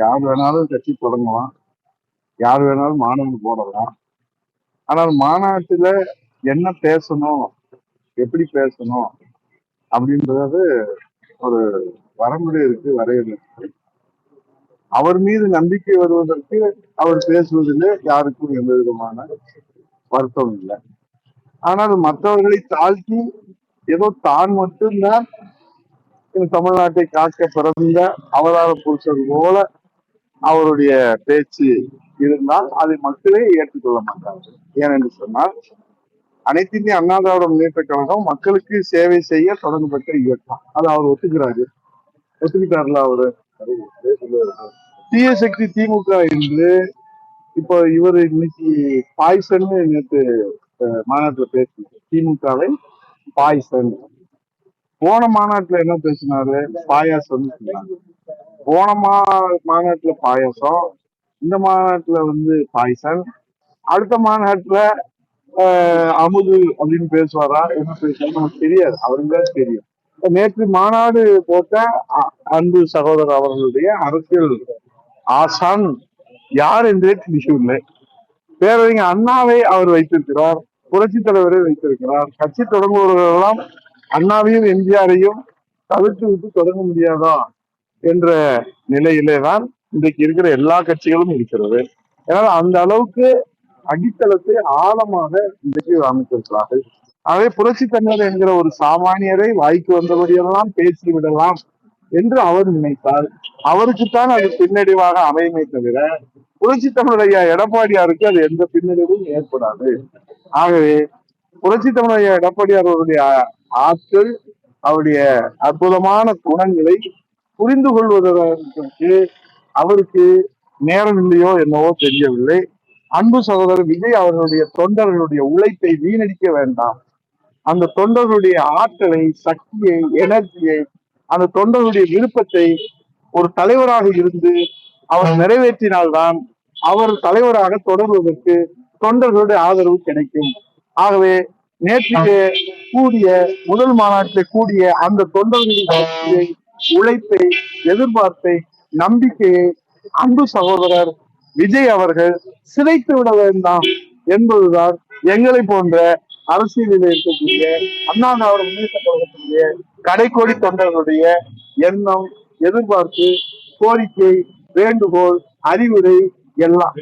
யார் வேணாலும் கட்சி தொடங்கலாம், யார் வேணாலும் மாநாடு போடலாம். ஆனால் மாநாட்டுல என்ன பேசணும், எப்படி பேசணும் அப்படின்றது ஒரு வரமுறை இருக்கு, வரையறை இருக்கு. அவர் மீது நம்பிக்கை வருவதற்கு அவர் பேசுவதிலே யாருக்கும் எந்த விதமான வருத்தம் இல்லை. ஆனால் மற்றவர்களை தாழ்த்தி ஏதோ தான் மட்டும்தான் தமிழ்நாட்டை காக்க பிறந்த அவதார புருஷர் போல அவருடைய பேச்சு இருந்தால் அதை மக்களே ஏற்றுக்கொள்ள மாட்டார்கள். ஏனென்று சொன்னால் அனைத்து இந்திய அண்ணா திராவிட முன்னேற்ற கழகம் மக்களுக்கு சேவை செய்ய தொடங்கப்பட்ட இயக்கம். அது அவர் ஒத்துக்கிட்டார்ல அவரு. தீய சக்தி திமுக என்று இப்போ இவர் இன்னைக்கு பாய்சன் நேற்று மாநாட்டுல பேசி திமுகவை பாய்சன். போன மாநாட்டுல என்ன பேசினாரு? பாயாசம் சொன்னாங்க. போன மாநாட்டுல பாயாசம், இந்த மாநாட்டுல பாய்சன், அடுத்த மாநாட்டுல அமுது அப்படின்னு பேசுவாரா, என்ன பேசுவாரு நமக்கு தெரியாது, அவருங்க தெரியும். நேற்று மாநாடு போட்ட அன்பு சகோதரர் அவர்களுடைய அரசியல் ஆசான் யார் என்றே தெரியவில்லை. பேரறிஞர் அண்ணாவை அவர் வைத்திருக்கிறார், புரட்சி தலைவரை வைத்திருக்கிறார். கட்சி தொடங்குபவர்களெல்லாம் அண்ணாவையும் எம்ஜிஆரையும் தவிர்த்து விட்டு தொடங்க முடியாதா என்ற நிலையிலே தான் இன்றைக்கு இருக்கிற எல்லா கட்சிகளும் இருக்கிறது. ஏன்னா அந்த அளவுக்கு அடித்தளத்தை ஆழமாக இன்றைக்கு அமைத்திருக்கிறார்கள். ஆகவே புரட்சி தமிழர் என்கிற ஒரு சாமானியரை வாய்க்கு வந்தபடியெல்லாம் பேசி விடலாம் என்று அவர் நினைத்தால் அவருக்குத்தான் அது பின்னடைவாக அமையுமே தவிர புரட்சி தமிழர் ஐயா எடப்பாடியாருக்கு அது எந்த பின்னடைவும் ஏற்படாது. ஆகவே புரட்சி தமிழர் ஐயா எடப்பாடியார் அவருடைய ஆற்றல், அவருடைய அற்புதமான குணங்களை புரிந்து கொள்வதற்கு அவருக்கு நேரம் இல்லையோ என்னவோ தெரியவில்லை. அன்பு சகோதரர் விஜய் அவர்களுடைய தொண்டர்களுடைய உழைப்பை வீணடிக்க வேண்டாம். அந்த தொண்டர்களுடைய ஆற்றலை, சக்தியை, எனர்ஜியை, அந்த தொண்டர்களுடைய விருப்பத்தை ஒரு தலைவராக இருந்து அவர் நிறைவேற்றினால்தான் அவர் தலைவராக தொடர்வதற்கு தொண்டர்களுடைய ஆதரவு கிடைக்கும். ஆகவே நேற்று கூடிய முதல் மாநாட்டில் கூடிய அந்த தொண்டர்களின் சக்தியை, உழைப்பை, எதிர்பார்ப்பை, நம்பிக்கையை அன்பு சகோதரர் விஜய் அவர்கள் சிதைத்து விட வேண்டாம் என்பதுதான் எங்களை போன்ற அரசியலில் இருக்கக்கூடிய அண்ணா திராவிட முன்னேற்ற கழகத்தினுடைய கடைக்கோடி தொண்டர்களுடைய எண்ணம், எதிர்பார்ப்பு, கோரிக்கை, வேண்டுகோள், அறிவுரை எல்லாம்.